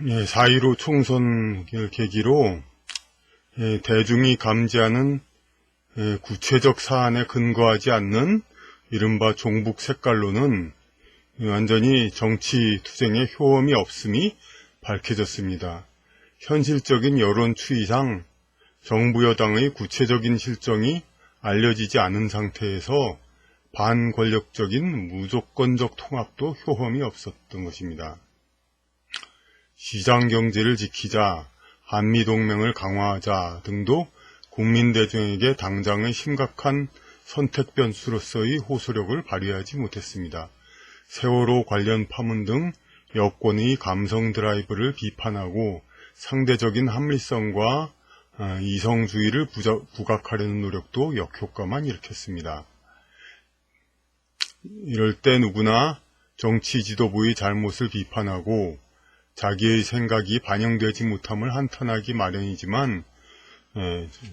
4.15 총선을 계기로 대중이 감지하는 구체적 사안에 근거하지 않는 이른바 종북 색깔론은 완전히 정치 투쟁에 효험이 없음이 밝혀졌습니다. 현실적인 여론 추이상 정부 여당의 구체적인 실정이 알려지지 않은 상태에서 반권력적인 무조건적 통합도 효험이 없었던 것입니다. 시장경제를 지키자, 한미동맹을 강화하자 등도 국민 대중에게 당장의 심각한 선택 변수로서의 호소력을 발휘하지 못했습니다. 세월호 관련 파문 등 여권의 감성 드라이브를 비판하고 상대적인 합리성과 이성주의를 부각하려는 노력도 역효과만 일으켰습니다. 이럴 때 누구나 정치 지도부의 잘못을 비판하고 자기의 생각이 반영되지 못함을 한탄하기 마련이지만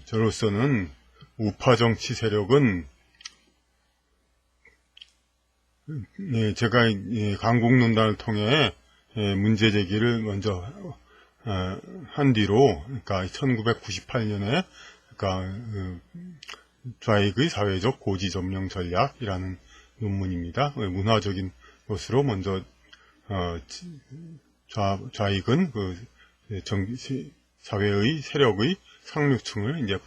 저로서는 우파 정치 세력은 제가 강국논단을 통해 문제 제기를 먼저 한 뒤로, 그러니까 1998년에 좌익의 사회적 고지 점령 전략이라는 논문입니다. 문화적인 것으로 먼저 좌익은 사회의 세력의 상류층을 이제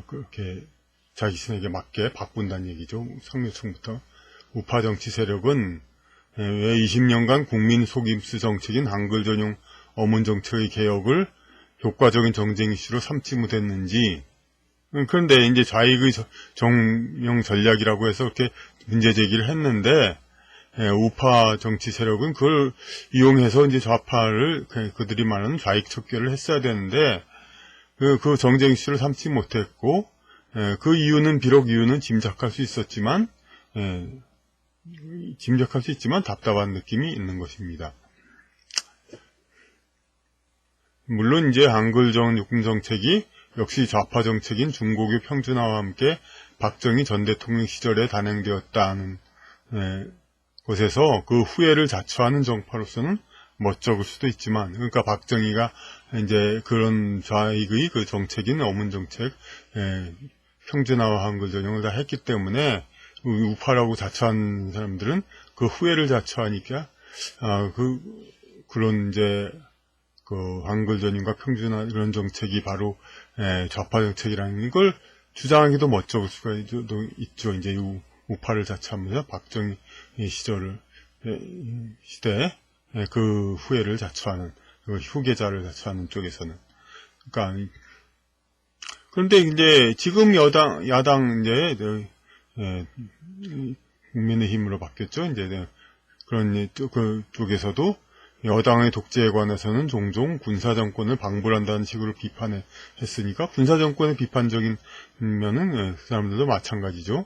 그렇게 자기 신에게 맞게 바꾼다는 얘기죠. 상류층부터. 우파 정치 세력은 왜 20년간 국민 속임수 정책인 한글 전용 어문 정책의 개혁을 효과적인 정쟁 이슈로 삼지 못했는지. 그런데 이제 좌익의 정령 전략이라고 해서 그렇게 문제 제기를 했는데, 우파 정치 세력은 그걸 이용해서 이제 좌파를, 그들이 말하는 좌익 척결을 했어야 되는데, 그 정쟁 이슈를 삼지 못했고, 그 이유는 비록 짐작할 수 있지만 답답한 느낌이 있는 것입니다. 물론 이제 한글 전용 정책이 역시 좌파 정책인 중고교 평준화와 함께 박정희 전 대통령 시절에 단행되었다는 것에서 그 후회를 자처하는 정파로서는 멋쩍을 수도 있지만, 그러니까 박정희가 이제 그런 좌익의 그 정책인 어문 정책, 평준화와 한글 전용을 다 했기 때문에 우파라고 자처한 사람들은 그 후회를 자처하니까 그런 이제 그 한글 전용과 평준화 이런 정책이 바로 좌파 정책이라는 걸 주장하기도 멋쩍을 수가 있죠. 이제 우파를 자처하면서 박정희 시대에 그 후회를 자처하는, 그 후계자를 자처하는 쪽에서는. 그러니까 그런데 이제 지금 야당 이제 국민의힘으로 바뀌었죠. 이제 그런 그 쪽에서도 여당의 독재에 관해서는 종종 군사정권을 방불한다는 식으로 비판했으니까 군사정권의 비판적인 면은 그 사람들도 마찬가지죠.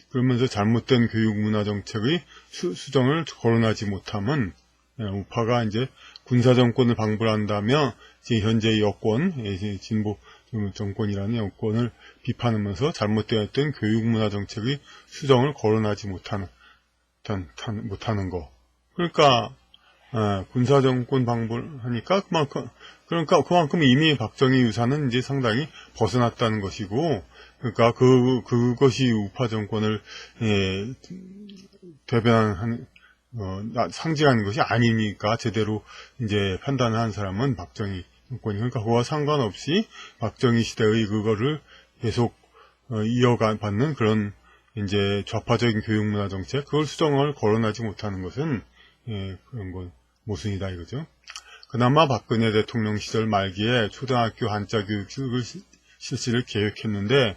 그러면서 잘못된 교육문화정책의 수정을 거론하지 못함은 우파가 이제 군사정권을 방불한다며 현재의 여권, 진보 정권이라는 여권을 비판하면서 잘못되었던 교육문화정책의 수정을 거론하지 못하는 거. 그러니까 군사정권 방불하니까 그만큼 이미 박정희 유산은 이제 상당히 벗어났다는 것이고, 그러니까 그것이 우파 정권을 대변하는 상징하는 것이 아니니까 제대로 이제 판단한 사람은 박정희 정권이, 그러니까 그와 상관없이 박정희 시대의 그거를 계속 이어받는 그런 이제 좌파적인 교육문화 정책, 그걸 수정을 거론하지 못하는 것은 그런 건 모순이다 이거죠. 그나마 박근혜 대통령 시절 말기에 초등학교 한자 교육을 실시를 계획했는데,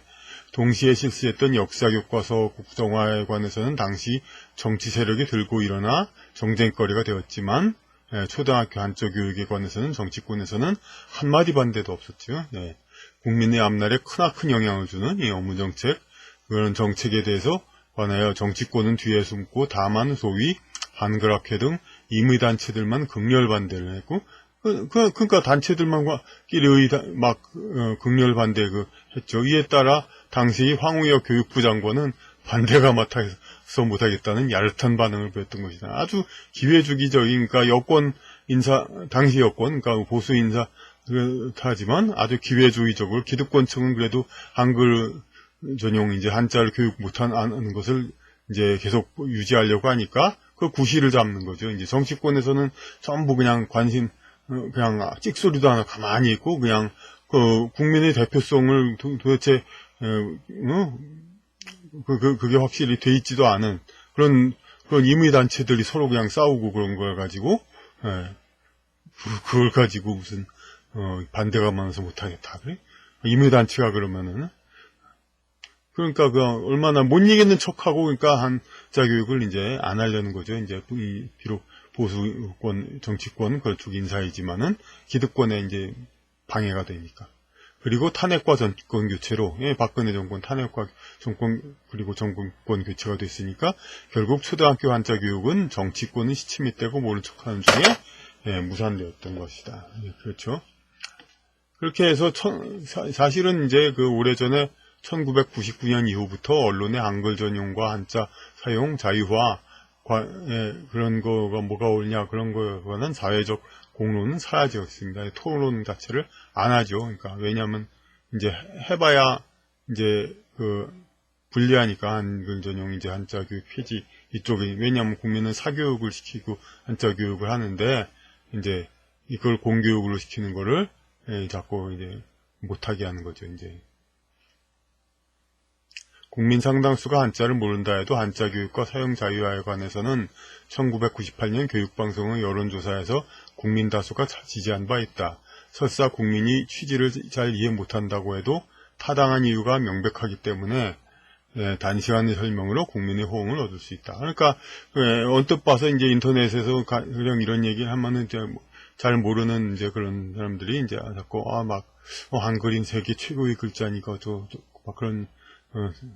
동시에 실시했던 역사교과서 국정화에 관해서는 당시 정치 세력이 들고 일어나 정쟁거리가 되었지만, 초등학교 한자 교육에 관해서는 정치권에서는 한마디 반대도 없었죠. 국민의 앞날에 크나큰 영향을 주는 이 어무정책, 그런 정책에 대해서 관하여 정치권은 뒤에 숨고 다만 소위 한글학회 등 임의단체들만 극렬 반대를 했고, 그러니까 단체들만끼리 극렬 반대 했죠. 이에 따라 당시 황우여 교육부 장관은 반대가 맡아 작성 못하겠다는 야릇한 반응을 보였던 것이다. 아주 기회주기적인, 그러니까 여권 인사, 당시 여권, 그러니까 보수 인사, 하지만 아주 기회주의적으로 기득권층은 그래도 한글 전용 이제 한자를 교육 못하는 것을 이제 계속 유지하려고 하니까 그 구실을 잡는 거죠. 이제 정치권에서는 전부 그냥 그냥 찍소리도 안 하고 가만히 있고 그냥 그 국민의 대표성을 도대체 그게 확실히 돼 있지도 않은 그런 임의단체들이 서로 그냥 싸우고 그런 걸 가지고 그걸 가지고 무슨 반대가 많아서 못하겠다 그래? 임의단체가 그러면은 그러니까 그 얼마나 못 이기는 척하고 그러니까 한자 교육을 이제 안 하려는 거죠. 이제 비록 보수권 정치권 그쪽 인사이지만은 기득권에 이제 방해가 되니까. 그리고 탄핵과 정권 교체로 박근혜 정권 탄핵과 정권 그리고 정권 교체가 됐으니까 결국 초등학교 한자 교육은 정치권은 시침이 떼고 모른 척하는 중에 무산되었던 것이다. 그렇죠. 그렇게 해서 사실은 이제 그 오래전에 1999년 이후부터 언론의 한글 전용과 한자 사용 자유화 그런 거가 뭐가 옳냐 그런 거와는 사회적 공론은 사라졌습니다. 토론 자체를 안 하죠. 그러니까 왜냐하면 이제 해봐야 이제 그 불리하니까 한글 전용 이제 한자 교육 폐지 이쪽이 왜냐하면 국민은 사교육을 시키고 한자 교육을 하는데 이제 이걸 공교육으로 시키는 거를 자꾸 이제 못하게 하는 거죠. 이제 국민 상당수가 한자를 모른다 해도 한자 교육과 사용 자유화에 관해서는 1998년 교육방송의 여론조사에서 국민 다수가 지지한 바 있다. 설사 국민이 취지를 잘 이해 못한다고 해도 타당한 이유가 명백하기 때문에 단시간의 설명으로 국민의 호응을 얻을 수 있다. 그러니까 언뜻 봐서 이제 인터넷에서 그냥 이런 얘기를 하면은 이제 잘 모르는 이제 그런 사람들이 이제 자꾸 한글인 세계 최고의 글자니까 막 그런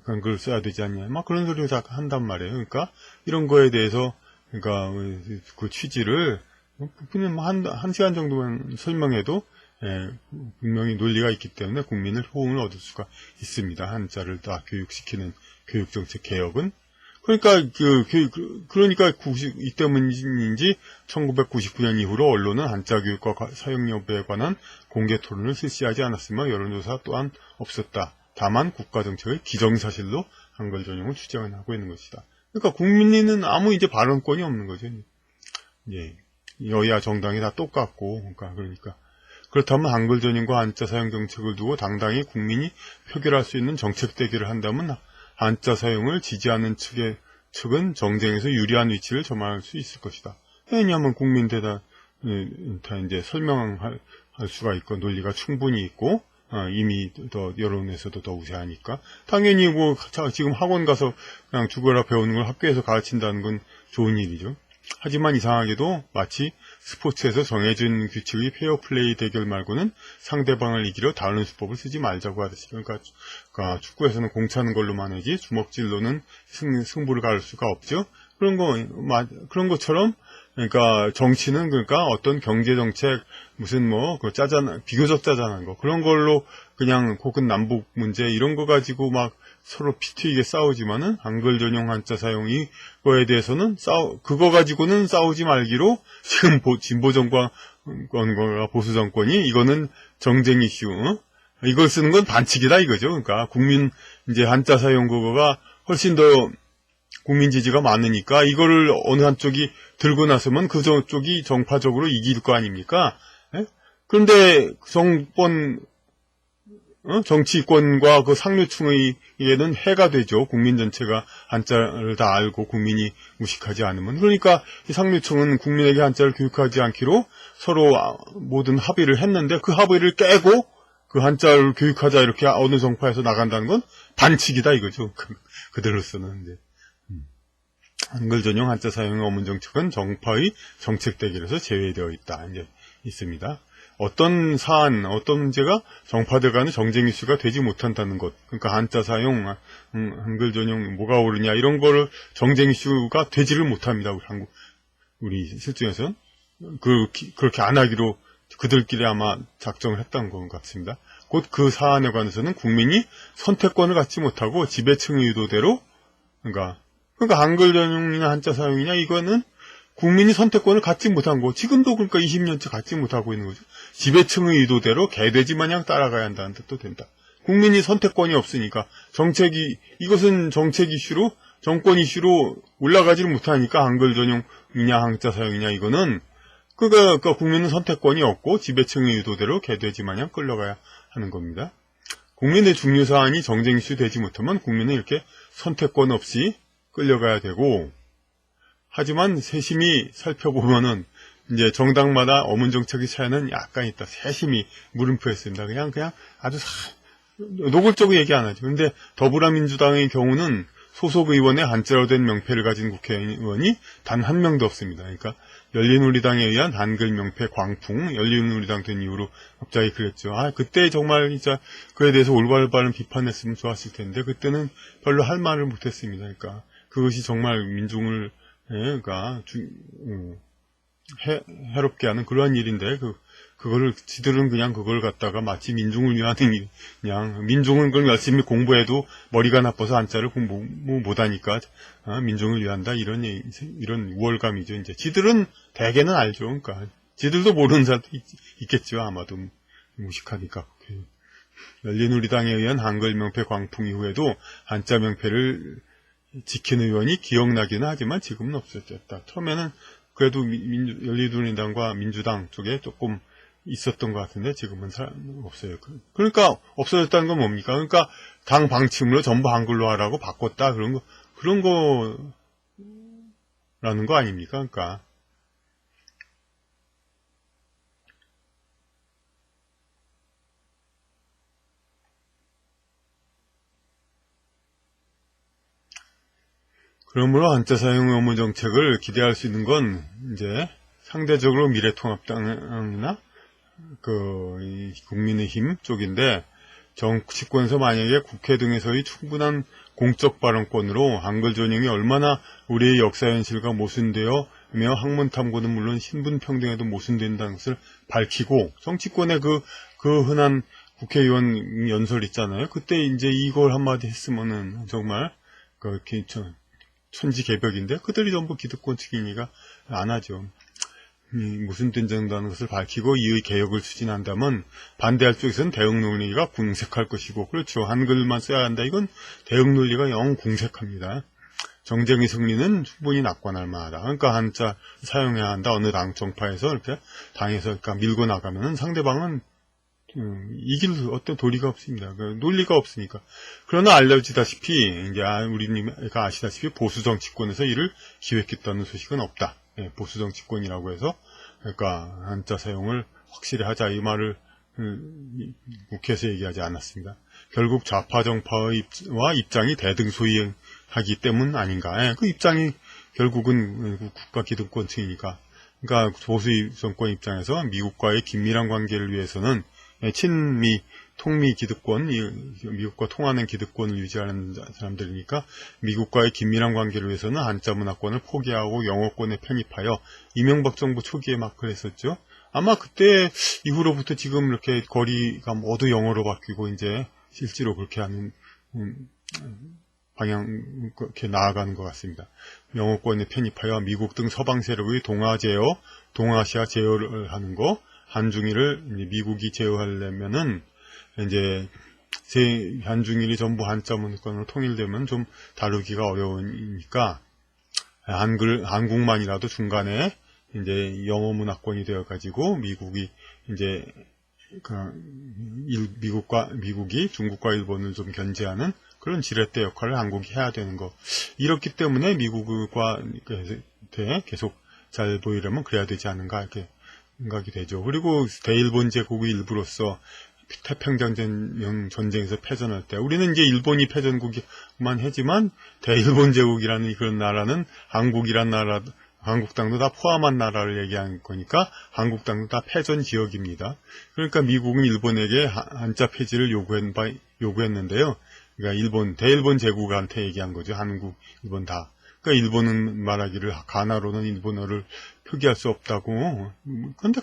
한글 써야 되지 않냐 막 그런 소리를 다 한단 말이에요. 그러니까 이런 거에 대해서 그러니까 그 취지를 그냥 한 시간 정도만 설명해도 분명히 논리가 있기 때문에 국민을 호응을 얻을 수가 있습니다. 한자를 다 교육시키는 교육정책 개혁은 그러니까 그러니까 이 때문인지 1999년 이후로 언론은 한자 교육과 사용 여부에 관한 공개 토론을 실시하지 않았으며 여론조사 또한 없었다. 다만 국가정책의 기정사실로 한글 전용을 추진하고 있는 것이다. 그러니까 국민은 아무 이제 발언권이 없는 거죠. 예. 여야 정당이 다 똑같고, 그러니까. 그렇다면 한글 전용과 한자 사용 정책을 두고 당당히 국민이 표결할 수 있는 정책 대결을 한다면 한자 사용을 지지하는 측은 정쟁에서 유리한 위치를 점할 수 있을 것이다. 왜냐하면 국민들 다 이제 설명할 수가 있고 논리가 충분히 있고 이미 더 여론에서도 더 우세하니까 당연히 뭐 지금 학원 가서 그냥 죽어라 배우는 걸 학교에서 가르친다는 건 좋은 일이죠. 하지만 이상하게도 마치 스포츠에서 정해진 규칙의 페어플레이 대결 말고는 상대방을 이기려 다른 수법을 쓰지 말자고 하듯이 그러니까 축구에서는 공 차는 걸로만 하지 주먹질로는 승부를 가를 수가 없죠. 그런 것처럼 그러니까 정치는 그러니까 어떤 경제 정책 무슨 비교적 짜잔한 거 그런 걸로 그냥 혹은 남북 문제 이런 거 가지고 막 서로 피 튀게 싸우지만은 한글 전용 한자 사용이 거에 대해서는 그거 가지고는 싸우지 말기로 지금 진보 정권과 보수 정권이 이거는 정쟁 이슈 이걸 쓰는 건 반칙이다 이거죠. 그러니까 국민 이제 한자 사용 그거가 훨씬 더 국민 지지가 많으니까 이거를 어느 한쪽이 들고 나서면 그 쪽이 정파적으로 이길 거 아닙니까? 그런데 정치권과 그 상류층에게는 해가 되죠. 국민 전체가 한자를 다 알고 국민이 무식하지 않으면. 그러니까 이 상류층은 국민에게 한자를 교육하지 않기로 서로 모든 합의를 했는데 그 합의를 깨고 그 한자를 교육하자 이렇게 어느 정파에서 나간다는 건 반칙이다 이거죠. 그대로서는 이제. 한글 전용 한자 사용의 어문 정책은 정파의 정책 대결에서 제외되어 있다. 이제 있습니다. 어떤 사안, 어떤 문제가 정파들 간의 정쟁 이슈가 되지 못한다는 것. 그러니까 한자 사용, 한글 전용 뭐가 옳으냐 이런 거를 정쟁 이슈가 되지를 못합니다. 우리 실정에서는 그렇게 안 하기로 그들끼리 아마 작정을 했던 것 같습니다. 곧 그 사안에 관해서는 국민이 선택권을 갖지 못하고 지배층의 의도대로 그러니까 그러니까 한글 전용이냐 한자 사용이냐 이거는 국민이 선택권을 갖지 못한 거. 지금도 그러니까 20년째 갖지 못하고 있는 거죠. 지배층의 의도대로 개돼지 마냥 따라가야 한다는 뜻도 된다. 국민이 선택권이 없으니까 이것은 정책 이슈로 정권 이슈로 올라가지를 못하니까 한글 전용이냐 한자 사용이냐 이거는 그러니까 국민은 선택권이 없고 지배층의 의도대로 개돼지 마냥 끌려가야 하는 겁니다. 국민의 중요 사안이 정쟁 이슈 되지 못하면 국민은 이렇게 선택권 없이 끌려가야 되고, 하지만 세심히 살펴보면은 이제 정당마다 어문 정책의 차이는 약간 있다. 세심히 물음표했습니다. 그냥 아주 노골적으로 얘기 안 하죠. 근데 더불어민주당의 경우는 소속 의원의 한자로 된 명패를 가진 국회의원이 단 한 명도 없습니다. 그러니까 열린우리당에 의한 한글 명패 광풍, 열린우리당 된 이후로 갑자기 그랬죠. 그때 정말 진짜 그에 대해서 올바른 비판했으면 좋았을 텐데 그때는 별로 할 말을 못했습니다. 그러니까 그것이 정말 민중을 해롭게 하는 그러한 일인데 지들은 그냥 그걸 갖다가 마치 민중을 위한 그냥 민중은 그걸 열심히 공부해도 머리가 나빠서 한자를 공부 못하니까 민중을 위한다 이런 우월감이죠. 이제 지들은 대개는 알죠. 그러니까 지들도 모르는 사람도 있겠죠. 아마도 무식하니까. 열린우리당에 의한 한글 명패 광풍 이후에도 한자 명패를 지킨 의원이 기억나기는 하지만 지금은 없어졌다. 처음에는 그래도 열린우리당과 민주당 쪽에 조금 있었던 것 같은데 지금은 없어요. 그러니까 없어졌다는 건 뭡니까? 그러니까 당 방침으로 전부 한글로 하라고 바꿨다 그런 거라는 거 아닙니까? 그러니까 그러므로 한자 사용 의무 정책을 기대할 수 있는 건 이제 상대적으로 미래통합당이나 국민의힘 쪽인데 정치권에서 만약에 국회 등에서의 충분한 공적 발언권으로 한글 전용이 얼마나 우리의 역사 현실과 모순되어 학문 탐구는 물론 신분 평등에도 모순된다는 것을 밝히고 정치권의 그 흔한 국회의원 연설 있잖아요. 그때 이제 이걸 한마디 했으면은 정말 천지개벽인데 그들이 전부 기득권 측이니까 안 하죠. 무슨 된다는 것을 밝히고 이의 개혁을 추진한다면 반대할 쪽에서는 대응 논리가 궁색할 것이고 그렇죠. 한글만 써야 한다. 이건 대응 논리가 영 궁색합니다. 정쟁의 승리는 충분히 낙관할 만하다. 그러니까 한자 사용해야 한다. 어느 당 정파에서 이렇게 당에서 밀고 나가면은 상대방은 이길 어떤 도리가 없습니다. 논리가 없으니까. 그러나 알려지다시피 이제 우리가 아시다시피 보수 정치권에서 이를 기획했다는 소식은 없다. 보수 정치권이라고 해서 그러니까 한자 사용을 확실히 하자 이 말을 국회에서 얘기하지 않았습니다. 결국 좌파 정파의 입장이 대등소이하기 때문 아닌가. 그 입장이 결국은 국가 기득권층이니까. 그러니까 보수 정권 입장에서 미국과의 긴밀한 관계를 위해서는 친미, 통미 기득권, 미국과 통하는 기득권을 유지하는 사람들이니까 미국과의 긴밀한 관계를 위해서는 한자 문화권을 포기하고 영어권에 편입하여 이명박 정부 초기에 막 그랬었죠. 아마 그때 이후로부터 지금 이렇게 거리가 모두 영어로 바뀌고 이제 실제로 그렇게 하는 방향 그렇게 나아가는 것 같습니다. 영어권에 편입하여 미국 등 서방 세력의 동아시아 제어를 하는 거. 한중일을 미국이 제어하려면은 이제 한중일이 전부 한자 문화권으로 통일되면 좀 다루기가 어려우니까 한국만이라도 중간에 이제 영어 문화권이 되어 가지고 미국이 이제 미국이 중국과 일본을 좀 견제하는 그런 지렛대 역할을 한국이 해야 되는 거. 이렇기 때문에 미국과 계속 잘 보이려면 그래야 되지 않은가 이렇게 생각이 되죠. 그리고 대일본 제국의 일부로서 태평양 전쟁에서 패전할 때 우리는 이제 일본이 패전국이만 하지만 대일본 제국이라는 그런 나라는 한국이란 나라, 한국당도 다 포함한 나라를 얘기한 거니까 한국당도 다 패전 지역입니다. 그러니까 미국은 일본에게 한자 폐지를 요구했는데요. 그러니까 대일본 제국한테 얘기한 거죠. 한국, 일본 다. 그러니까 일본은 말하기를 가나로는 일본어를 표기할 수 없다고. 그런데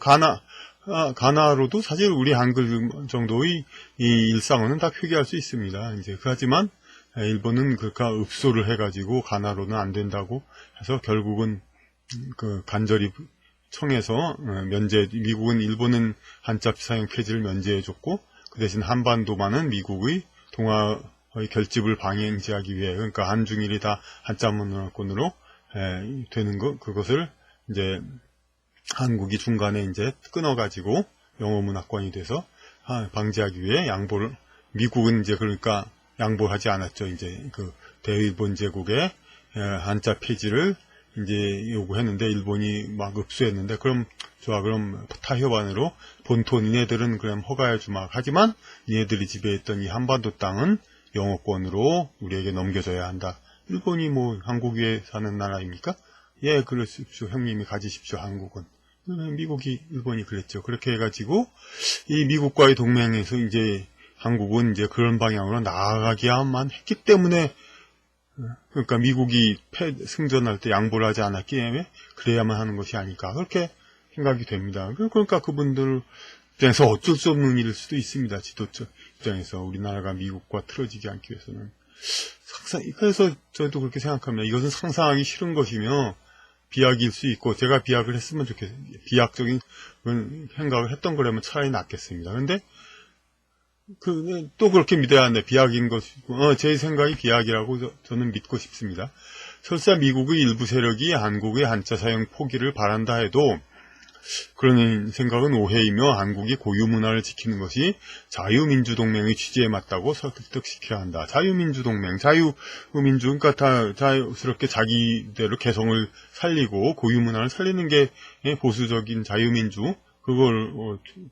가나로도 사실 우리 한글 정도의 이 일상어는 다 표기할 수 있습니다. 이제 하지만 일본은 그러니까 읍소를 해가지고 가나로는 안 된다고 해서 결국은 그 간절히 청해서 미국은 일본은 한자 사용 폐지를 면제해줬고 그 대신 한반도만은 미국의 동아의 결집을 방해하기 위해 그러니까 한중일이 다 한자 문화권으로 되는 그것을 이제 한국이 중간에 이제 끊어가지고 영어 문화권이 돼서 방지하기 위해 미국은 이제 그러니까 양보하지 않았죠. 이제 그 대일본 제국의 한자 폐지를 이제 요구했는데 일본이 막 읍수했는데 그럼 타협안으로 본토 니네들은 그럼 허가해주마. 하지만 니네들이 지배했던 이 한반도 땅은 영어권으로 우리에게 넘겨줘야 한다. 일본이 뭐 한국 위에 사는 나라입니까? 예, 그러십시오. 형님이 가지십시오. 한국은. 일본이 그랬죠. 그렇게 해가지고 이 미국과의 동맹에서 이제 한국은 이제 그런 방향으로 나아가기야만 했기 때문에 그러니까 미국이 승전할 때 양보를 하지 않았기 때문에 그래야만 하는 것이 아닐까 그렇게 생각이 됩니다. 그러니까 그분들 입장에서 어쩔 수 없는 일일 수도 있습니다. 지도자 입장에서 우리나라가 미국과 틀어지지 않기 위해서는 그래서 저도 그렇게 생각합니다. 이것은 상상하기 싫은 것이며 비약일 수 있고 제가 비약을 했으면 좋겠어요. 비약적인 생각을 했던 거라면 차라리 낫겠습니다. 근데 또 그렇게 믿어야 하는데 비약인 것이고 제 생각이 비약이라고 저는 믿고 싶습니다. 설사 미국의 일부 세력이 한국의 한자 사용 포기를 바란다 해도 그런 생각은 오해이며 한국이 고유 문화를 지키는 것이 자유민주동맹의 취지에 맞다고 설득시켜야 한다. 자유민주동맹, 자유민주, 그러니까 다 자유스럽게 자기대로 개성을 살리고 고유 문화를 살리는 게 보수적인 자유민주, 그걸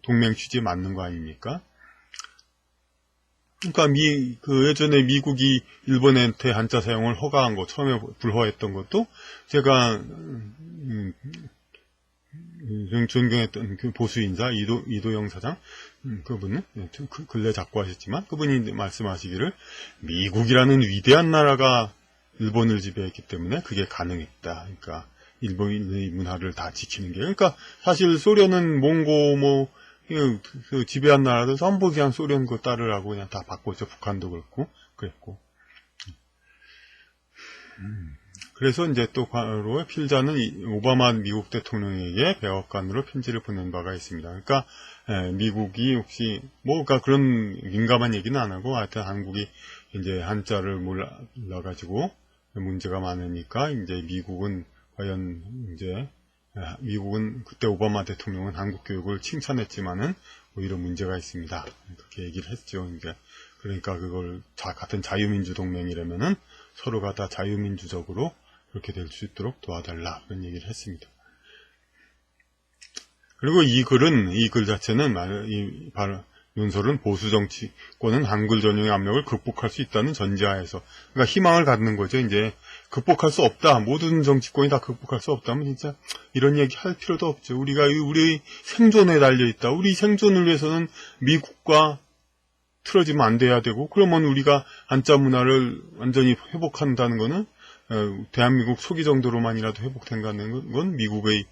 동맹 취지에 맞는 거 아닙니까? 그러니까 예전에 미국이 일본한테 한자 사용을 허가한 거, 처음에 불허했던 것도 제가 존경했던 그 보수인사 이도영 사장 그분은 근래 자꾸 하셨지만 그분이 말씀하시기를 미국이라는 위대한 나라가 일본을 지배했기 때문에 그게 가능했다. 그러니까 일본의 문화를 다 지키는 게 그러니까 사실 소련은 몽고 그 지배한 나라들 전부 그냥 소련 거 따르라고 그냥 다 바꿨죠. 북한도 그랬고. 그래서 이제 또 바로 필자는 오바마 미국 대통령에게 백악관으로 편지를 보낸 바가 있습니다. 그러니까 미국이 혹시 그러니까 그런 민감한 얘기는 안 하고 하여튼 한국이 이제 한자를 몰라가지고 문제가 많으니까 이제 미국은 과연 이제 미국은 그때 오바마 대통령은 한국 교육을 칭찬했지만은 오히려 문제가 있습니다. 그렇게 얘기를 했죠. 그러니까 그걸 같은 자유민주 동맹이라면은 서로가 다 자유민주적으로 그렇게 될 수 있도록 도와달라 그런 얘기를 했습니다. 그리고 이 글 자체는 바로 윤설은 보수 정치권은 한글 전용의 압력을 극복할 수 있다는 전제하에서 그러니까 희망을 갖는 거죠. 이제 극복할 수 없다. 모든 정치권이 다 극복할 수 없다면 진짜 이런 얘기 할 필요도 없죠. 우리 생존에 달려 있다. 우리 생존을 위해서는 미국과 틀어지면 안 돼야 되고 그러면 우리가 한자 문화를 완전히 회복한다는 거는 대한민국 초기 정도로만이라도 회복된다는 건 미국의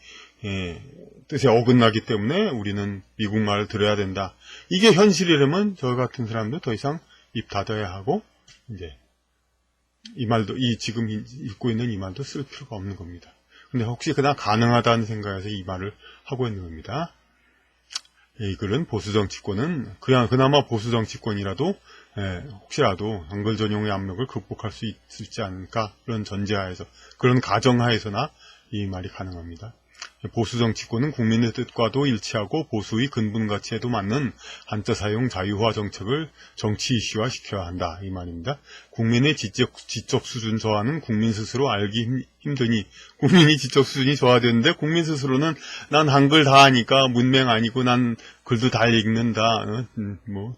뜻에 어긋나기 때문에 우리는 미국 말을 들어야 된다. 이게 현실이라면 저 같은 사람도 더 이상 입 닫아야 하고 이제 지금 읽고 있는 이 말도 쓸 필요가 없는 겁니다. 근데 혹시 그냥 가능하다는 생각에서 이 말을 하고 있는 겁니다. 이 글은 보수정치권은 그나마 보수정치권이라도 혹시라도 한글 전용의 압력을 극복할 수 있지 않을까 그런 전제하에서 그런 가정하에서나 이 말이 가능합니다. 보수정치권은 국민의 뜻과도 일치하고 보수의 근본 가치에도 맞는 한자 사용 자유화 정책을 정치 이슈화 시켜야 한다 이 말입니다. 국민의 지적 수준 저하는 국민 스스로 알기 힘드니 국민이 지적 수준이 저하되는데 국민 스스로는 난 한글 다 하니까 문맹 아니고 난 글도 다 읽는다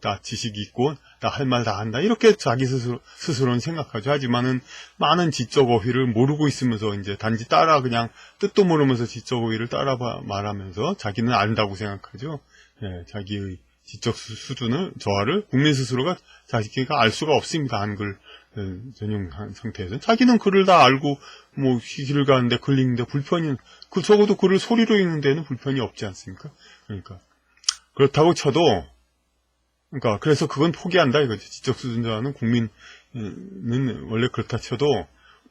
다 지식이 있고 나 할 말 다 한다 이렇게 자기 스스로는 생각하죠. 하지만은 많은 지적 어휘를 모르고 있으면서 이제 단지 그냥 뜻도 모르면서 지적 어휘를 따라 말하면서 자기는 안다고 생각하죠. 자기의 지적 수준을 저하를 국민 스스로가 자기가 알 수가 없습니다. 한글 전용 상태에서는 자기는 글을 다 알고 길을 가는데 글 읽는데 불편이 적어도 글을 소리로 읽는 데는 불편이 없지 않습니까? 그러니까 그렇다고 쳐도 그래서 그건 포기한다 이거죠. 지적 수준 저하는 국민 원래 그렇다 쳐도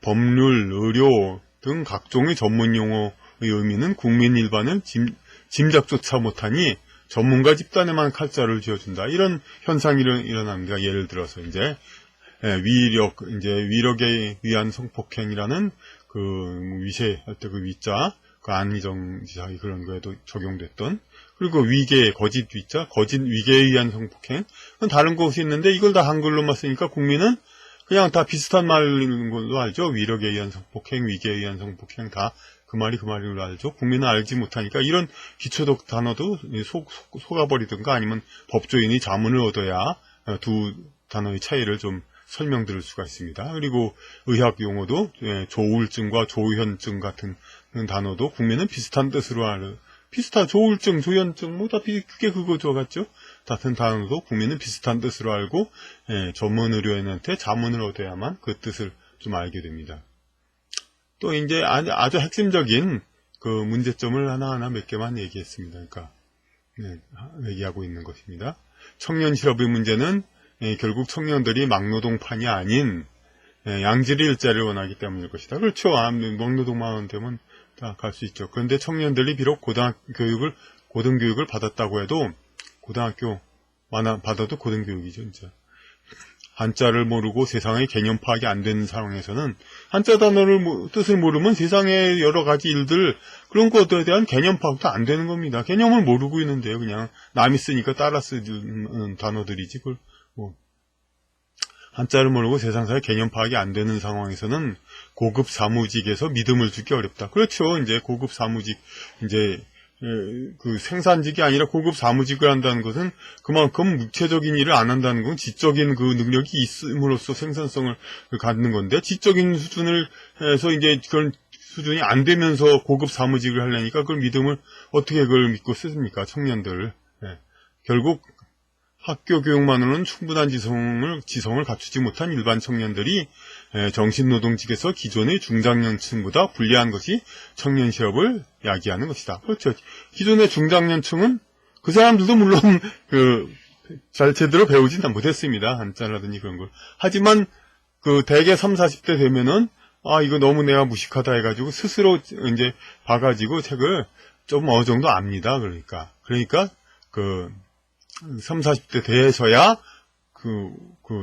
법률, 의료 등 각종의 전문 용어의 의미는 국민 일반은 짐작조차 못하니 전문가 집단에만 칼자를 쥐어준다. 이런 현상이 일어납니다. 예를 들어서 이제 위력에 의한 성폭행이라는 그 위세할 때 그 위자, 그 안희정 지사의 그런 거에도 적용됐던, 그리고 위계, 거짓 위자, 거짓 위계에 의한 성폭행, 그건 다른 것이 있는데 이걸 다 한글로만 쓰니까 국민은 그냥 다 비슷한 말인 걸로 알죠. 위력에 의한 성폭행, 위계에 의한 성폭행 다 그 말로 알죠. 국민은 알지 못하니까 이런 기초적 단어도 속아버리든가 아니면 법조인이 자문을 얻어야 두 단어의 차이를 좀 설명드릴 수가 있습니다. 그리고 의학 용어도 조울증과 조현증 같은 단어도 국민은 비슷한 뜻으로 조울증, 조현증 뭐 다 그게 그거죠, 같죠? 같은 단어도 국민은 비슷한 뜻으로 알고 전문 의료인한테 자문을 얻어야만 그 뜻을 좀 알게 됩니다. 또 이제 아주 핵심적인 그 문제점을 하나하나 몇 개만 얘기했습니다. 그러니까 얘기하고 있는 것입니다. 청년 실업의 문제는 결국 청년들이 막노동판이 아닌 양질의 일자리를 원하기 때문일 것이다. 그렇죠. 막노동만 되면 다 갈 수 있죠. 그런데 청년들이 비록 고등교육을 받았다고 해도 받아도 고등교육이죠, 진짜. 한자를 모르고 세상의 개념 파악이 안 되는 상황에서는 한자 단어를 뜻을 모르면 세상의 여러 가지 일들 그런 것들에 대한 개념 파악도 안 되는 겁니다. 개념을 모르고 있는데요. 그냥 남이 쓰니까 따라 쓰는 단어들이지. 한자를 모르고 세상사의 개념 파악이 안 되는 상황에서는 고급 사무직에서 믿음을 주기 어렵다. 그렇죠. 이제 고급 사무직, 그 생산직이 아니라 고급 사무직을 한다는 것은 그만큼 육체적인 일을 안 한다는 건 지적인 그 능력이 있음으로써 생산성을 갖는 건데, 지적인 수준을 해서 이제 그런 수준이 안 되면서 고급 사무직을 하려니까 그걸 어떻게 그걸 믿고 쓰십니까? 청년들. 결국 학교 교육만으로는 충분한 지성을 갖추지 못한 일반 청년들이 정신노동직에서 기존의 중장년층보다 불리한 것이 청년 실업을 야기하는 것이다. 그렇죠. 기존의 중장년층은 그 사람들도 물론 잘 제대로 배우지는 못했습니다. 한자라든지 그런 걸. 하지만 대개 30, 40대 되면은 이거 너무 내가 무식하다 해가지고 스스로 이제 봐가지고 책을 좀 어느 정도 압니다. 그러니까 30, 40대 돼서야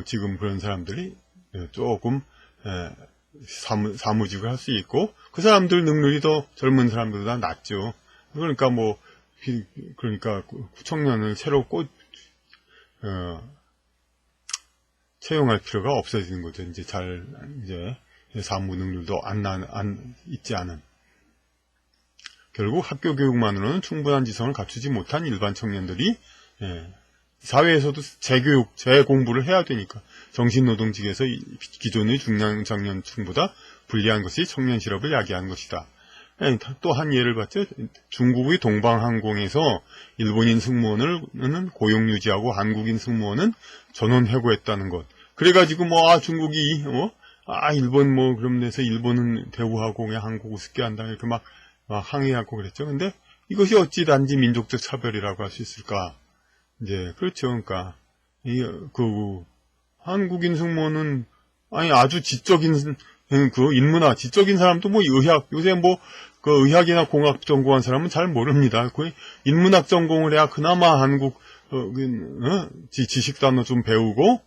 지금 그런 사람들이 조금 사무직을 할 수 있고, 그 사람들 능력이 더 젊은 사람들보다 낫죠. 그러니까 청년을 새로 채용할 필요가 없어지는 거죠. 이제 사무 능력도 안 있지 않은. 결국 학교 교육만으로는 충분한 지성을 갖추지 못한 일반 청년들이 사회에서도 재공부를 해야 되니까 정신노동직에서 기존의 중장년층보다 불리한 것이 청년 실업을 야기한 것이다. 또 한 예를 봤죠. 중국의 동방항공에서 일본인 승무원을 고용 유지하고 한국인 승무원은 전원 해고했다는 것. 그래가지고 중국이 일본 그럼 돼서 일본은 대우하고 그냥 한국 우습게 한다 이렇게 막 항의하고 그랬죠. 근데 이것이 어찌 단지 민족적 차별이라고 할 수 있을까? 그렇죠. 그러니까, 한국인 승무원은, 아주 지적인, 인문학, 지적인 사람도 의학, 요새 의학이나 공학 전공한 사람은 잘 모릅니다. 인문학 전공을 해야 그나마 한국, 지식 단어 좀 배우고,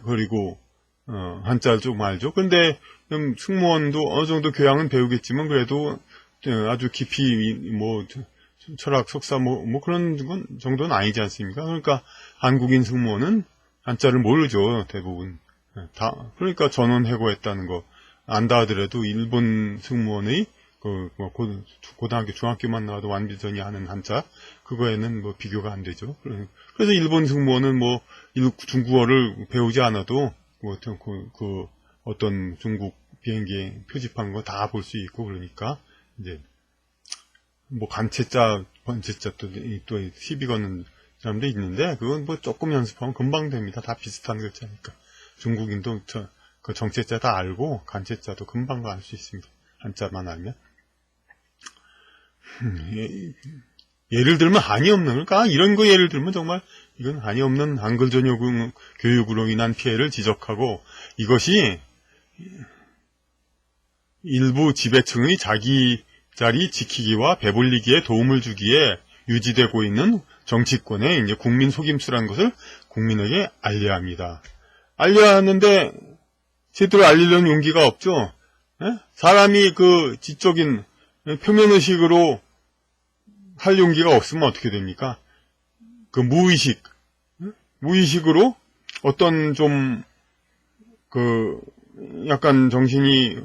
그리고, 한자를 좀 알죠. 근데, 승무원도 어느 정도 교양은 배우겠지만, 그래도, 아주 깊이, 철학, 석사, 그런 정도는 아니지 않습니까? 그러니까, 한국인 승무원은 한자를 모르죠, 대부분. 그러니까 전원 해고했다는 거. 안다 하더라도 일본 승무원의, 고등학교, 중학교만 나와도 완전히 하는 한자, 그거에는 비교가 안 되죠. 그래서 일본 승무원은 중국어를 배우지 않아도, 어떤 중국 비행기에 표집한 거 다 볼 수 있고, 그러니까, 간체자, 번체자 또 시비 거는 사람도 있는데, 그건 조금 연습하면 금방 됩니다. 다 비슷한 글자니까. 중국인도 그 정체자 다 알고, 간체자도 금방 알 수 있습니다. 한자만 알면. 예를 들면 한이 없는, 그러니까 이런 거 예를 들면 정말 이건 한이 없는 한글 전용 교육으로 인한 피해를 지적하고, 이것이 일부 지배층의 자기 자리 지키기와 배불리기에 도움을 주기에 유지되고 있는 정치권의 이제 국민 속임수라는 것을 국민에게 알려야 합니다. 알려야 하는데 제대로 알리려는 용기가 없죠. 사람이 그 지적인 표면의식으로 할 용기가 없으면 어떻게 됩니까? 그 무의식으로 어떤 좀 그 약간 정신이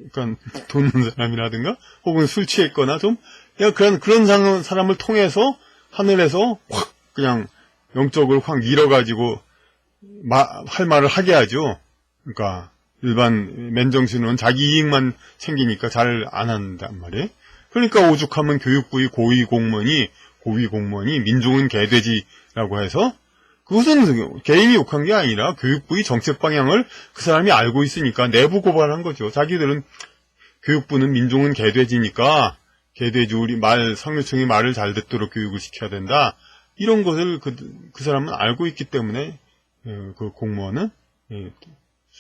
약간 도는 사람이라든가 혹은 술 취했거나 좀 그런 사람을 통해서 하늘에서 확 그냥 영적으로 확 밀어가지고 할 말을 하게 하죠. 그러니까 일반 맨정신은 자기 이익만 챙기니까 잘 안 한단 말이에요. 그러니까 오죽하면 교육부의 고위 공무원이 민중은 개돼지라고 해서, 그것은 개인이 욕한 게 아니라 교육부의 정책 방향을 그 사람이 알고 있으니까 내부 고발한 거죠. 자기들은 교육부는 민중은 개돼지니까 개돼지 우리 상류층이 말을 잘 듣도록 교육을 시켜야 된다. 이런 것을 그 사람은 알고 있기 때문에 그 공무원은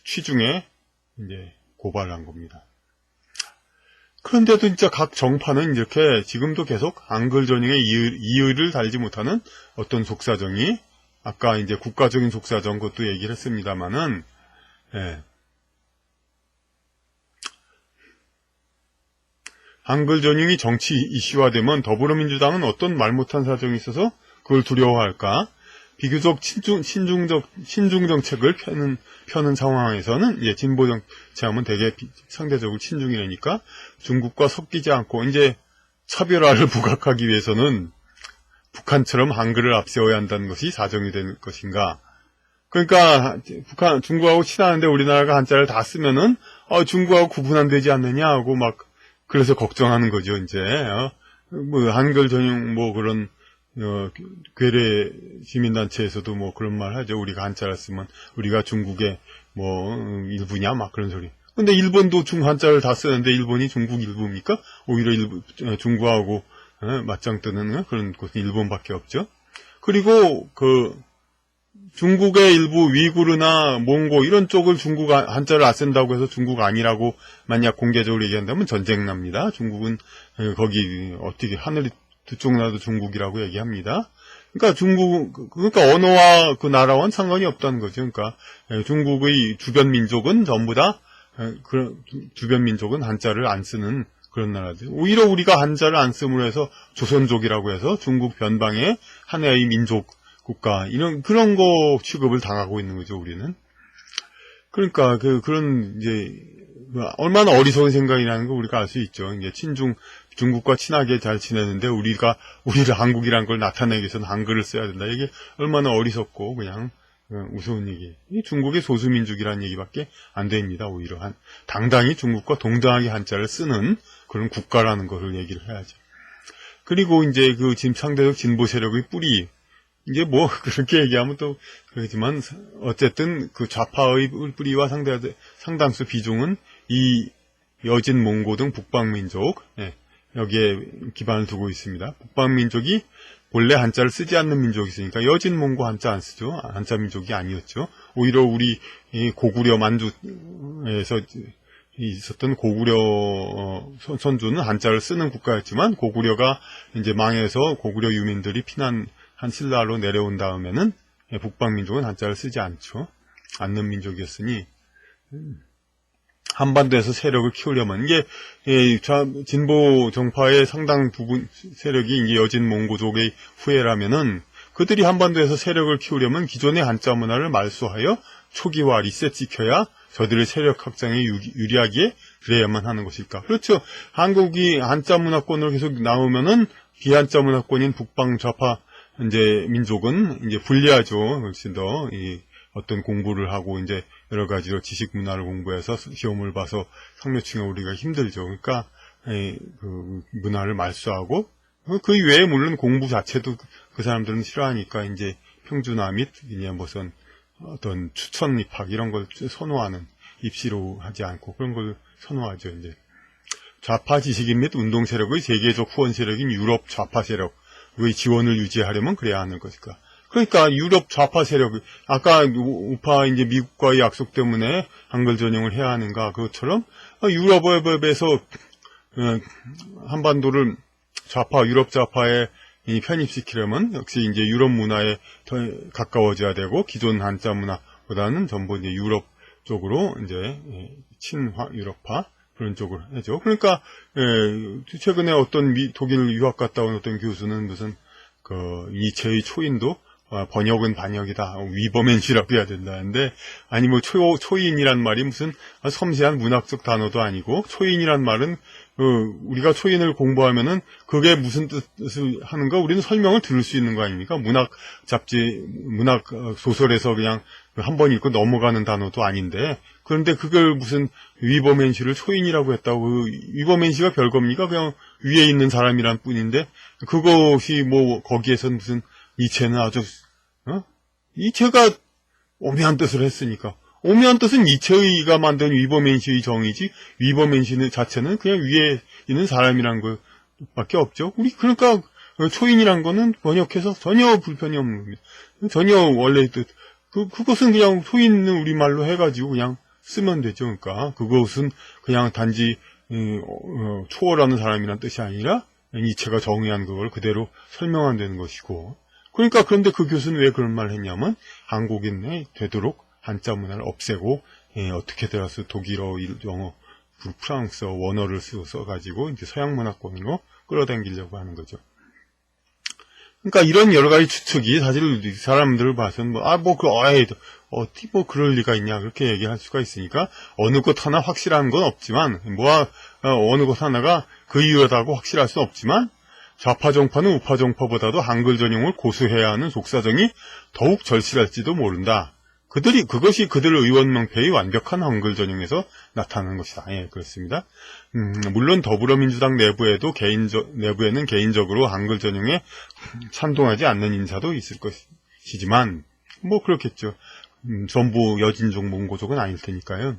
취중에 이제 고발한 겁니다. 그런데도 진짜 각 정파는 이렇게 지금도 계속 한글 전형에 이의를 달지 못하는 어떤 속사정이, 아까 이제 국가적인 속사정 것도 얘기를 했습니다만은, 한글 전형이 정치 이슈화되면 더불어민주당은 어떤 말 못한 사정이 있어서 그걸 두려워할까? 비교적 신중 정책을 펴는 상황에서는 진보 정치하면 되게 상대적으로 친중이라니까 중국과 섞이지 않고 이제 차별화를 부각하기 위해서는 북한처럼 한글을 앞세워야 한다는 것이 사정이 될 것인가? 그러니까 중국하고 친하는데 우리나라가 한자를 다 쓰면은 중국하고 구분 안 되지 않느냐 하고 막 그래서 걱정하는 거죠. 이제 뭐 한글 전용 뭐 그런 괴뢰 시민단체에서도 뭐 그런 말 하죠. 우리가 한자를 쓰면 우리가 중국의 뭐 일부냐 막 그런 소리. 근데 일본도 한자를 다 쓰는데 일본이 중국 일부입니까? 오히려 중국하고 맞짱 뜨는 그런 곳은 일본밖에 없죠. 그리고 중국의 일부 위구르나 몽고 이런 쪽을 중국 한자를 안 쓴다고 해서 중국 아니라고 만약 공개적으로 얘기한다면 전쟁 납니다. 중국은 거기 어떻게 하늘이 두 쪽 나도 중국이라고 얘기합니다. 그러니까 언어와 그 나라와는 상관이 없다는 거죠. 그러니까 중국의 주변 민족은 전부 다 주변 민족은 한자를 안 쓰는 그런 나라죠. 오히려 우리가 한자를 안 쓰므로 해서 조선족이라고 해서 중국 변방의 하나의 민족 국가 그런 거 취급을 당하고 있는 거죠. 우리는. 그러니까 그런 이제 얼마나 어리석은 생각이라는 거 우리가 알 수 있죠. 이제 중국과 친하게 잘 지내는데 우리를 한국이란 걸 나타내기 위해서는 한글을 써야 된다. 이게 얼마나 어리석고 그냥 우스운 얘기. 중국의 소수민족이라는 얘기밖에 안 됩니다. 오히려 당당히 중국과 동등하게 한자를 쓰는 그런 국가라는 것을 얘기를 해야죠. 그리고 이제 지금 상대적 진보 세력의 뿌리, 이제 뭐 그렇게 얘기하면 또 그렇지만 어쨌든 그 좌파의 뿌리와 상당수 비중은 이 여진 몽고 등 북방민족 여기에 기반을 두고 있습니다. 북방민족이 본래 한자를 쓰지 않는 민족이 있으니까 여진 몽고 한자 안 쓰죠. 한자 민족이 아니었죠. 오히려 우리 고구려 만주에서 있었던 고구려 선조는 한자를 쓰는 국가였지만 고구려가 이제 망해서 고구려 유민들이 피난한 신라로 내려온 다음에는 북방민족은 한자를 쓰지 않는 민족이었으니 한반도에서 세력을 키우려면 이게 진보 정파의 상당 부분 세력이 이제 여진 몽고족의 후예라면은 그들이 한반도에서 세력을 키우려면 기존의 한자 문화를 말소하여 초기화 리셋시켜야 저들의 세력 확장에 유리하기에 그래야만 하는 것일까? 그렇죠. 한국이 한자 문화권으로 계속 나오면은 비한자 문화권인 북방 좌파 이제 민족은 이제 불리하죠. 훨씬 더 어떤 공부를 하고 이제 여러 가지로 지식 문화를 공부해서 시험을 봐서 상류층에 오르기가 힘들죠. 그러니까 그 문화를 말소하고 그 이외에 물론 공부 자체도 그 사람들은 싫어하니까 이제 평준화 및 그냥 무슨 어떤 추천 입학 이런 걸 선호하는, 입시로 하지 않고 그런 걸 선호하죠. 이제 좌파 지식인 및 운동 세력의 세계적 후원 세력인 유럽 좌파 세력, 의 지원을 유지하려면 그래야 하는 것일까. 그러니까 유럽 좌파 세력, 아까 우파 이제 미국과의 약속 때문에 한글 전용을 해야 하는가 그것처럼 유럽에서 한반도를 유럽 좌파에 편입시키려면 역시 이제 유럽 문화에 더 가까워져야 되고 기존 한자 문화보다는 전부 이제 유럽 쪽으로 이제 친화 유럽파 그런 쪽으로 해죠. 그러니까 최근에 어떤 독일 유학 갔다 온 어떤 교수는 무슨 니체의 초인도 번역은 반역이다. 위버맨시라고 해야 된다는데, 아니, 초인이란 말이 무슨 섬세한 문학적 단어도 아니고, 초인이란 말은, 우리가 초인을 공부하면은, 그게 무슨 뜻을 하는가, 우리는 설명을 들을 수 있는 거 아닙니까? 문학 소설에서 그냥 한 번 읽고 넘어가는 단어도 아닌데, 그런데 그걸 무슨 위버맨시를 초인이라고 했다고, 위버맨시가 별겁니까? 그냥 위에 있는 사람이란 뿐인데, 그것이 거기에선 무슨, 니체는 아주 니체가 오묘한 뜻을 했으니까 오묘한 뜻은 니체의가 만든 위버맨시의 정의지 위버맨시 자체는 그냥 위에 있는 사람이란 것밖에 없죠. 우리 그러니까 초인이란 거는 번역해서 전혀 불편이 없는 겁니다. 전혀 원래 뜻 그것은 그냥 초인은 우리말로 해가지고 그냥 쓰면 되죠. 그러니까 그것은 그냥 단지 초월하는 사람이란 뜻이 아니라 니체가 정의한 그걸 그대로 설명하면 되는 것이고 그러니까 그런데 그 교수는 왜 그런 말을 했냐면 한국인에 되도록 한자 문화를 없애고 어떻게 들어서 독일어, 영어, 프랑스어, 원어를 써가지고 이제 서양 문화권으로 끌어당기려고 하는 거죠. 그러니까 이런 여러 가지 추측이 사실 사람들을 봐서는 어디 그럴 리가 있냐 그렇게 얘기할 수가 있으니까 어느 것 하나 확실한 건 없지만 어느 것 하나가 그 이유다고 확실할 수는 없지만 좌파 정파는 우파 정파보다도 한글 전용을 고수해야 하는 속사정이 더욱 절실할지도 모른다. 그것이 그들 의원 명패의 완벽한 한글 전용에서 나타나는 것이다. 예, 그렇습니다. 물론 더불어민주당 내부에는 개인적으로 한글 전용에 찬동하지 않는 인사도 있을 것이지만, 그렇겠죠. 전부 여진족, 몽고족은 아닐 테니까요.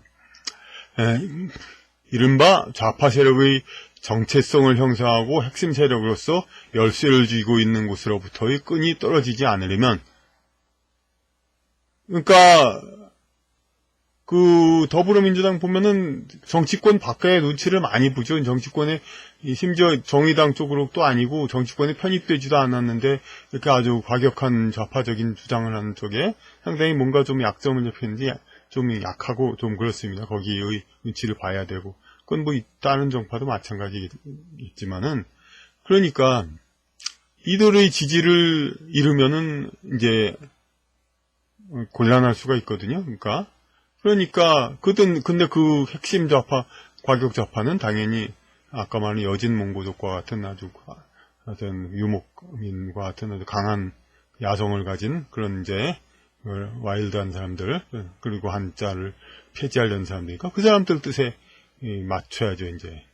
이른바 좌파 세력의 정체성을 형성하고 핵심 세력으로서 열쇠를 쥐고 있는 곳으로부터의 끈이 떨어지지 않으려면, 그러니까 더불어민주당 보면은 정치권 밖에 눈치를 많이 보죠. 정치권에 심지어 정의당 쪽으로도 아니고 정치권에 편입되지도 않았는데 이렇게 아주 과격한 좌파적인 주장을 하는 쪽에 상당히 뭔가 좀 약점을 잡혔는지 좀 약하고 좀 그렇습니다. 거기의 눈치를 봐야 되고. 그건 다른 정파도 마찬가지겠지만은, 그러니까, 이들의 지지를 잃으면은, 이제, 곤란할 수가 있거든요. 그러니까, 근데 그 핵심 좌파, 과격 좌파는 당연히, 아까 말한 여진 몽고족과 같은 아주, 유목민과 같은 아주 강한 야성을 가진 그런 이제, 와일드한 사람들, 그리고 한자를 폐지하려는 사람들이니까, 그 사람들 뜻에, 맞춰야죠, 이제.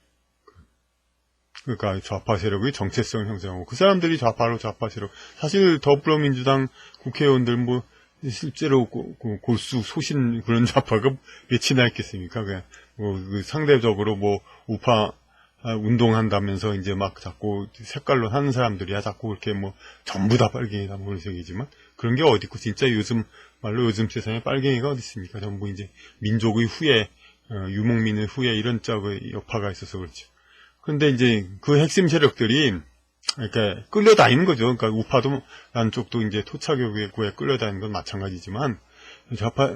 그러니까 좌파 세력의 정체성을 형성하고, 그 사람들이 좌파 세력. 사실 더불어민주당 국회의원들 실제로 골수 소신 그런 좌파가 몇이나 있겠습니까? 그냥 상대적으로 우파 운동한다면서 이제 막 자꾸 색깔로 하는 사람들이야 자꾸 이렇게 전부 다 빨갱이다 그런 색이지만 그런 게 어디 있고 진짜 요즘 세상에 빨갱이가 어디 있습니까? 전부 이제 민족의 후예 유목민의 후예 이런 짝의 여파가 있어서 그렇죠. 그런데 이제 그 핵심 세력들이 이렇게 끌려다니는 거죠. 그러니까 우파도 안쪽도 이제 토착교구에 끌려다니는 건 마찬가지지만 좌파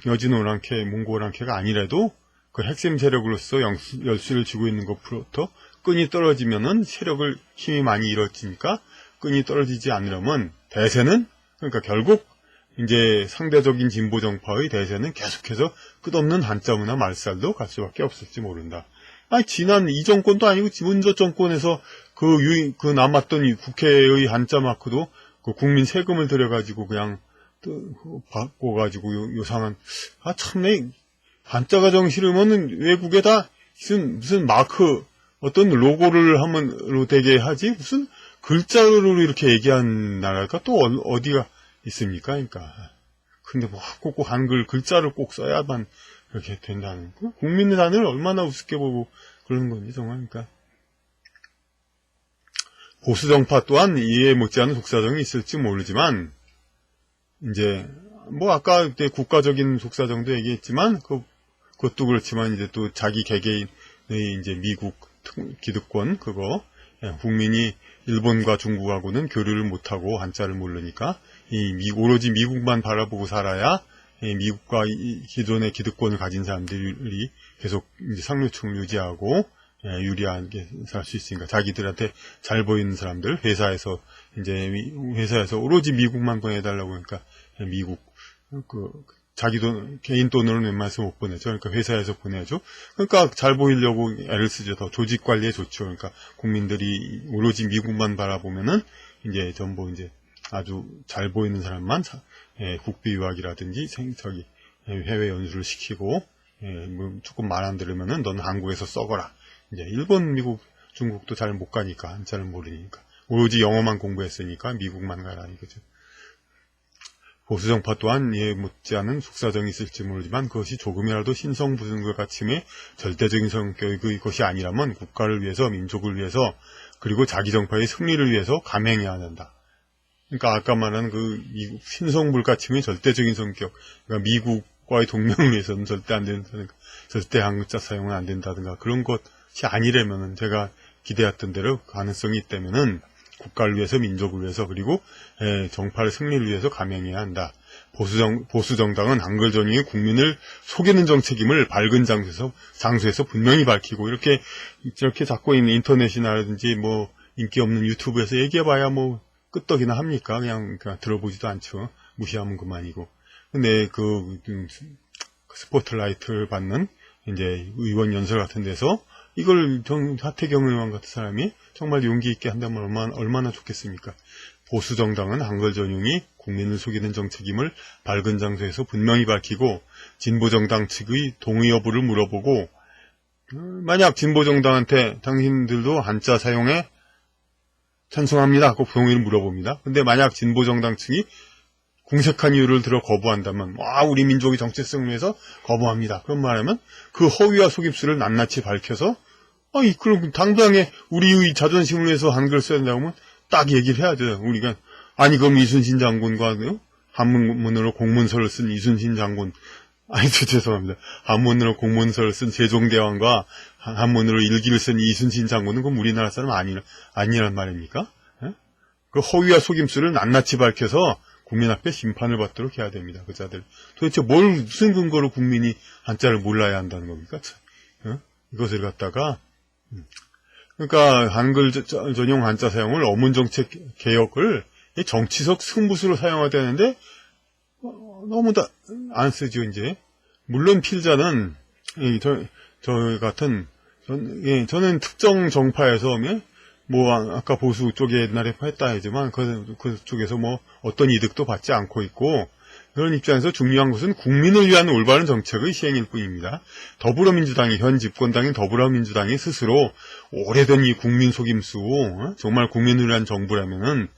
여진 오랑캐, 몽고 오랑캐가 아니라도 그 핵심 세력으로서 열쇠를 쥐고 있는 것부터 끈이 떨어지면은 힘이 많이 잃어지니까 끈이 떨어지지 않으려면 대세는 그러니까 결국 이제 상대적인 진보 정파의 대세는 계속해서 끝없는 한자문화 말살도 갈 수밖에 없을지 모른다. 지난 이 정권도 아니고 문저 정권에서 그 남았던 국회의 한자 마크도 그 국민 세금을 들여가지고 그냥 바꿔가지고 요상한 참내 한자가 정싫으면은 외국에다 무슨 마크 어떤 로고를 하면 되게 하지 무슨 글자로 이렇게 얘기한 나라가 또 어디가 있습니까? 그러니까 근데 꼭 한글 글자를 꼭 써야만 이렇게 된다는 거. 국민의 단을 얼마나 우습게 보고 그러는 건지 정말 그러니까 보수 정파 또한 이해 못지않은 속사정이 있을지 모르지만, 이제, 뭐, 아까 국가적인 속사정도 얘기했지만, 그것도 그렇지만, 이제 또 자기 개개인의 이제 미국 기득권, 그거, 국민이 일본과 중국하고는 교류를 못하고 한자를 모르니까, 오로지 미국만 바라보고 살아야, 미국과 기존의 기득권을 가진 사람들이 계속 이제 상류층을 유지하고, 유리하게 살 수 있으니까, 자기들한테 잘 보이는 사람들, 회사에서 오로지 미국만 보내달라고 하니까, 미국, 자기 돈, 개인 돈으로는 웬만해서 못 보내죠. 그러니까 회사에서 보내죠. 그러니까 잘 보이려고 애를 쓰죠. 더 조직 관리에 좋죠. 그러니까 국민들이 오로지 미국만 바라보면은, 이제 전부 이제 아주 잘 보이는 사람만, 국비 유학이라든지, 해외 연수를 시키고, 뭐 조금 말 안 들으면은 넌 한국에서 썩어라. 이제 일본, 미국, 중국도 잘 못 가니까, 한자를 모르니까. 오로지 영어만 공부했으니까 미국만 가라 이거죠. 보수정파 또한 이해 못지않은 속사정이 있을지 모르지만 그것이 조금이라도 신성불성과 가침의 절대적인 성격의 것이 아니라면 국가를 위해서, 민족을 위해서, 그리고 자기 정파의 승리를 위해서 감행해야 한다. 그러니까 아까 말한 미국 신성불가침의 절대적인 성격, 그러니까 미국과의 동맹을 위해서는 절대 안 된다든가, 절대 한글자 사용은 안 된다든가, 그런 것이 아니라면은 제가 기대했던 대로 가능성이 있다면은 국가를 위해서, 민족을 위해서, 그리고 정파의 승리를 위해서 감행해야 한다. 보수정당은 한글 전용이 국민을 속이는 정책임을 밝은 장소에서 분명히 밝히고, 이렇게 자꾸 있는 인터넷이나든지 뭐 인기 없는 유튜브에서 얘기해봐야 뭐 끄떡이나 합니까? 그냥 들어보지도 않죠. 무시하면 그만이고. 근데 스포트라이트를 받는 이제 의원 연설 같은 데서 이걸 하태경 의원 같은 사람이 정말 용기 있게 한다면 얼마나 좋겠습니까? 보수정당은 한글 전용이 국민을 속이는 정책임을 밝은 장소에서 분명히 밝히고, 진보정당 측의 동의 여부를 물어보고, 만약 진보정당한테 당신들도 한자 사용에 찬성합니다 하고 동의를 물어봅니다. 근데 만약 진보정당 측이 궁색한 이유를 들어 거부한다면, 우리 민족의 정체성을 위해서 거부합니다. 그런 말하면 그 허위와 속임수를 낱낱이 밝혀서, 그럼 당장에 우리의 자존심을 위해서 한글을 써야 된다고 하면 딱 얘기를 해야죠. 우리가, 그럼 이순신 장군과 한문으로 공문서를 쓴 이순신 장군, 죄송합니다. 한문으로 공문서를 쓴 세종대왕과 한문으로 일기를 쓴 이순신 장군은 그럼 우리나라 사람 아니란 말입니까? 그 허위와 속임수를 낱낱이 밝혀서 국민 앞에 심판을 받도록 해야 됩니다. 그 자들. 도대체 무슨 근거로 국민이 한자를 몰라야 한다는 겁니까? 이것을 갖다가, 그러니까 한글 전용 한자 사용을 어문정책 개혁을 정치적 승부수로 사용해야 되는데, 너무 다 안 쓰죠, 이제. 물론 필자는, 저는 특정 정파에서, 아까 보수 쪽에 옛날에 했다 하지만, 그 쪽에서 어떤 이득도 받지 않고 있고, 그런 입장에서 중요한 것은 국민을 위한 올바른 정책의 시행일 뿐입니다. 현 집권당인 더불어민주당이 스스로 오래된 이 국민 속임수, 정말 국민을 위한 정부라면은,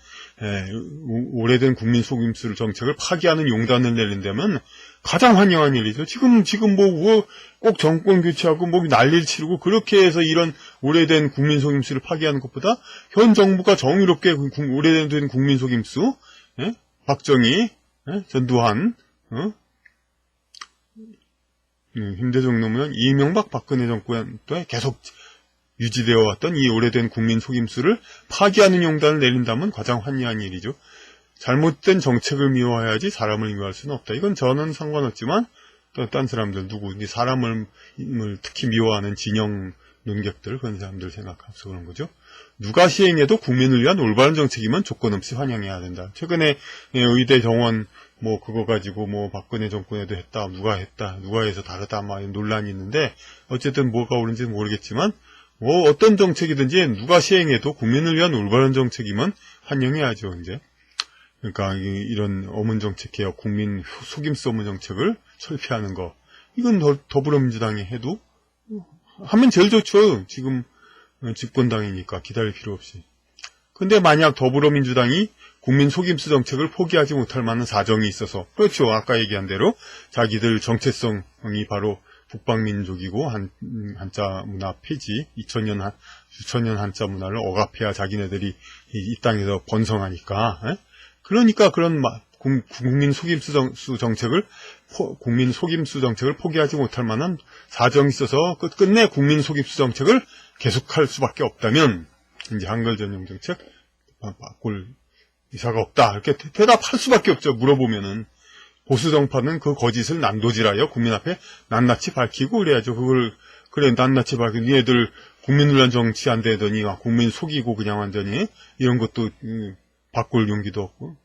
오래된 국민 속임수 정책을 파기하는 용단을 내린다면 가장 환영한 일이죠. 지금 꼭 정권 교체하고 난리를 치르고 그렇게 해서 이런 오래된 국민 속임수를 파기하는 것보다 현 정부가 정의롭게 오래된 국민 속임수, 박정희, 전두환, 김대중 노무현, 이명박 박근혜 정권에 계속 유지되어 왔던 이 오래된 국민 속임수를 파기하는 용단을 내린다면 가장 환영한 일이죠. 잘못된 정책을 미워해야지 사람을 미워할 수는 없다. 이건 저는 상관없지만 또 딴 사람들 사람을 특히 미워하는 진영 논객들, 그런 사람들 생각해서 그런 거죠. 누가 시행해도 국민을 위한 올바른 정책이면 조건 없이 환영해야 된다. 최근에 의대 정원 그거 가지고 박근혜 정권에도 했다, 누가 해서 다르다 논란이 있는데, 어쨌든 뭐가 옳은지는 모르겠지만 어떤 정책이든지 누가 시행해도 국민을 위한 올바른 정책이면 환영해야죠, 이제. 그러니까 이런 어문정책 개혁, 국민 속임수 어문 정책을 철폐하는 거, 이건 더불어민주당이 해도 하면 제일 좋죠. 지금 집권당이니까 기다릴 필요 없이. 근데 만약 더불어민주당이 국민 속임수 정책을 포기하지 못할 만한 사정이 있어서, 그렇죠. 아까 얘기한 대로 자기들 정체성이 바로 북방민족이고 한자 문화 폐지, 2000년 한자 문화를 억압해야 자기네들이 이 땅에서 번성하니까. 그러니까 그런 국민 속임수 정책을 포기하지 못할 만한 사정이 있어서 끝내 국민 속임수 정책을 계속할 수밖에 없다면 이제 한글 전용 정책 바꿀 의사가 없다 이렇게 대답할 수밖에 없죠. 물어보면은 보수 정파는 그 거짓을 난도질하여 국민 앞에 낱낱이 밝히고 그래야죠. 그래 낱낱이 밝히고 니네들 국민훈련 정치 안 되더니 국민 속이고 그냥 완전히 이런 것도 바꿀 용기도 없고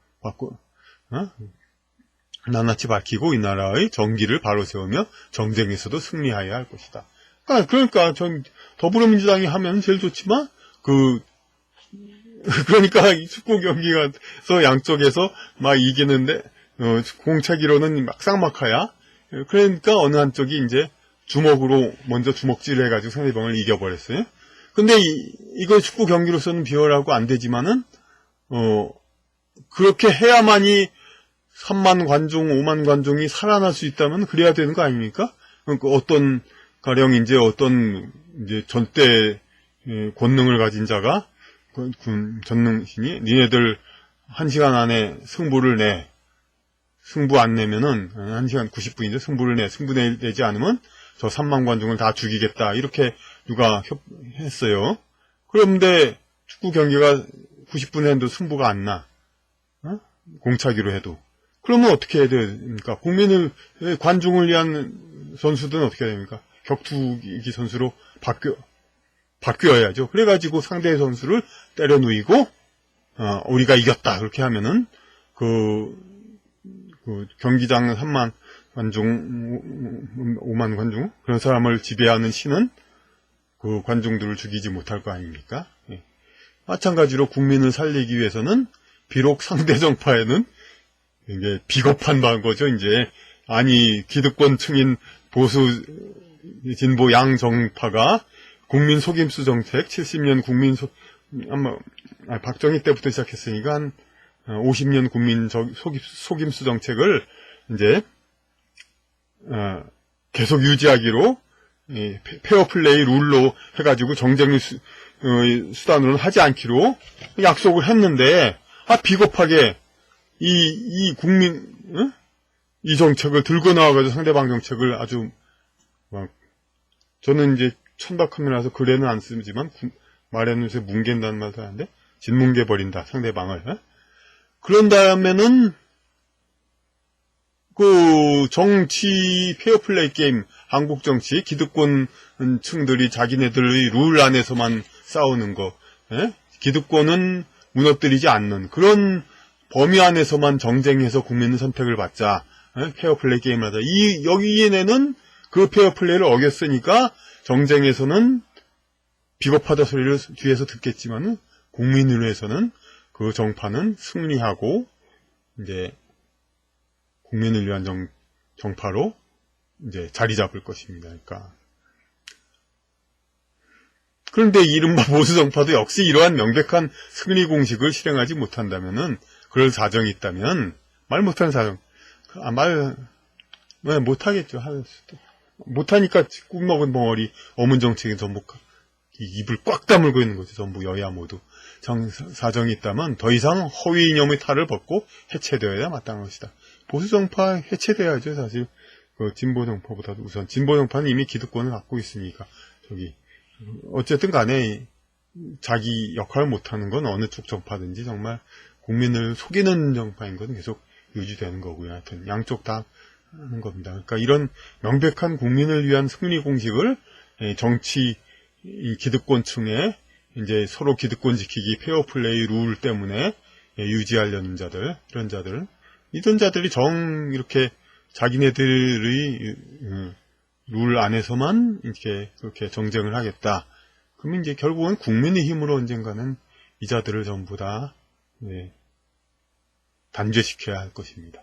낱낱이 밝히고 이 나라의 정기를 바로 세우며 정쟁에서도 승리하여야 할 것이다. 그러니까 전 더불어민주당이 하면 제일 좋지만 그러니까 이 축구 경기가서 양쪽에서 막 이기는데 공차기로는 막상막하야. 그러니까 어느 한쪽이 이제 주먹으로 먼저 주먹질을 해가지고 상대방을 이겨버렸어요. 근데 이걸 축구 경기로서는 비열하고 안 되지만은 그렇게 해야만이 3만 관중, 5만 관중이 살아날 수 있다면 그래야 되는 거 아닙니까? 그러니까 가령 이제 전대 권능을 가진 자가 전능신이 니네들 1시간 안에 승부 안 내면은 1시간 90분인데 승부를 승부 내지 않으면 저 3만 관중을 다 죽이겠다 이렇게 누가 했어요. 그런데 축구 경기가 90분 해도 승부가 안 나. 공차기로 해도. 그러면 어떻게 해야 됩니까? 관중을 위한 선수들은 어떻게 해야 됩니까? 격투기 선수로 바뀌어야죠. 그래가지고 상대 선수를 때려 누이고, 우리가 이겼다. 그렇게 하면은, 경기장 3만 관중, 5만 관중, 그런 사람을 지배하는 신은 그 관중들을 죽이지 못할 거 아닙니까? 예. 마찬가지로 국민을 살리기 위해서는 비록 상대 정파에는 이게 비겁한 거죠, 이제. 아니, 기득권층인 보수, 진보 양정파가 국민 속임수 정책, 70년 박정희 때부터 시작했으니까 한 50년 국민 속임수 정책을 이제, 계속 유지하기로, 페어플레이 룰로 해가지고 정쟁 수단으로는 하지 않기로 약속을 했는데, 비겁하게, 이 정책을 들고 나와가지고 상대방 정책을 아주, 저는 이제 천박하면서 글에는 안 쓰지만, 말에는 요새 뭉갠다는 말도 하는데, 짓뭉개버린다, 상대방을. 그런 다음에는, 정치, 페어플레이 게임, 한국 정치, 기득권 층들이 자기네들의 룰 안에서만 싸우는 거, 기득권은 무너뜨리지 않는, 그런 범위 안에서만 정쟁해서 국민의 선택을 받자. 페어플레이 게임을 하자. 여기에는 그 페어플레이를 어겼으니까 정쟁에서는 비겁하다 소리를 뒤에서 듣겠지만은 국민을 위해서는 그 정파는 승리하고 이제 국민을 위한 정파로 이제 자리 잡을 것입니다. 그런데 이른바 보수 정파도 역시 이러한 명백한 승리 공식을 실행하지 못한다면은 그럴 사정이 있다면 말 못하는 사정 못하겠죠. 못하니까 꾹 먹은 벙어리 어문 정책에 전부 입을 꽉 다물고 있는 거죠. 전부 여야 모두 사정이 있다면 더 이상 허위 이념의 탈을 벗고 해체되어야 마땅한 것이다. 보수 정파 해체돼야죠. 사실 진보 정파보다도 우선 진보 정파는 이미 기득권을 갖고 있으니까 어쨌든 간에 자기 역할을 못하는 건 어느 쪽 정파든지 정말 국민을 속이는 정파인 건 계속 유지되는 거고요. 하여튼 양쪽 다 하는 겁니다. 그러니까 이런 명백한 국민을 위한 승리 공식을 정치 기득권층에 이제 서로 기득권 지키기 페어플레이 룰 때문에 유지하려는 자들, 이런 자들이 이렇게 자기네들의 룰 안에서만 이렇게 그렇게 정쟁을 하겠다. 그러면 이제 결국은 국민의 힘으로 언젠가는 이 자들을 전부 다 단죄시켜야 할 것입니다.